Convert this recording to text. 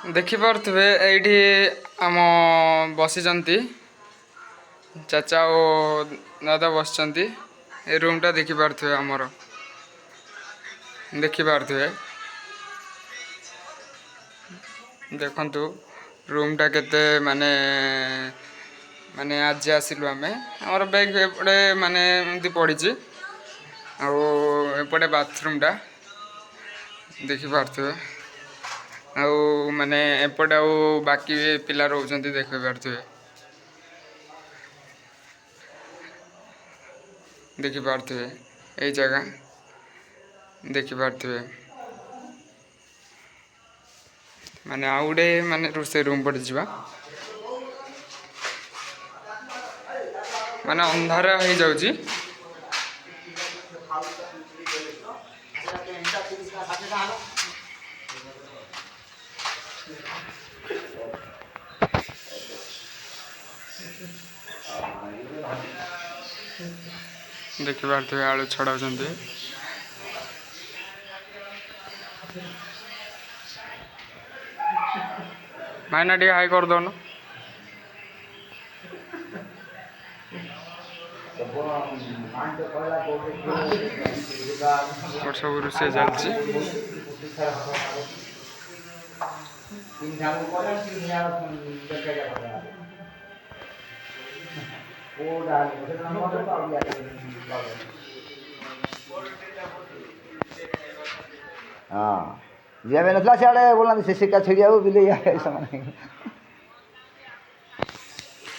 ଦେଖିପାରୁଥିବେ ଏଇଠି ଆମ ବସିଛନ୍ତି ଚାଚା ଓ ଦାଦା ବସିଛନ୍ତି। ଏ ରୁମ୍ଟା ଦେଖିପାରୁଥିବେ ଆମର ଦେଖିପାରୁଥିବେ ଦେଖନ୍ତୁ ରୁମ୍ଟା କେତେ ମାନେ ମାନେ ଆଜି ଆସିଲୁ ଆମେ ଆମର ବ୍ୟାଗ୍ ଏପଟେ ମାନେ ଏମିତି ପଡ଼ିଛି ଆଉ ଏପଟେ ବାଥରୁମ୍ଟା ଦେଖିପାରୁଥିବେ ଆଉ ମାନେ ଏପଟେ ଆଉ ବାକି ପିଲା ରହୁଛନ୍ତି ଦେଖିପାରୁଥିବେ ଦେଖିପାରୁଥିବେ ଏଇ ଜାଗା ଦେଖିପାରୁଥିବେ ମାନେ ଆଉ ଗୋଟେ ମାନେ ରୋଷେଇ ରୁମ୍ ପଟେ ଯିବା ମାନେ ଅନ୍ଧାର ହେଇଯାଉଛି ଦେଖିପାରୁଥିବେ ଆଳୁ ଛଡ଼ାଉଛନ୍ତି ଭାଇନା ଟିକେ ହାଇ କରିଦେଉନ ସବୁ ରୋଷେଇ ଚାଲିଛି हाँ जिया में नसला सियाड़े बोलना से सिक्का छिड़िया वो बिले या ऐसा माने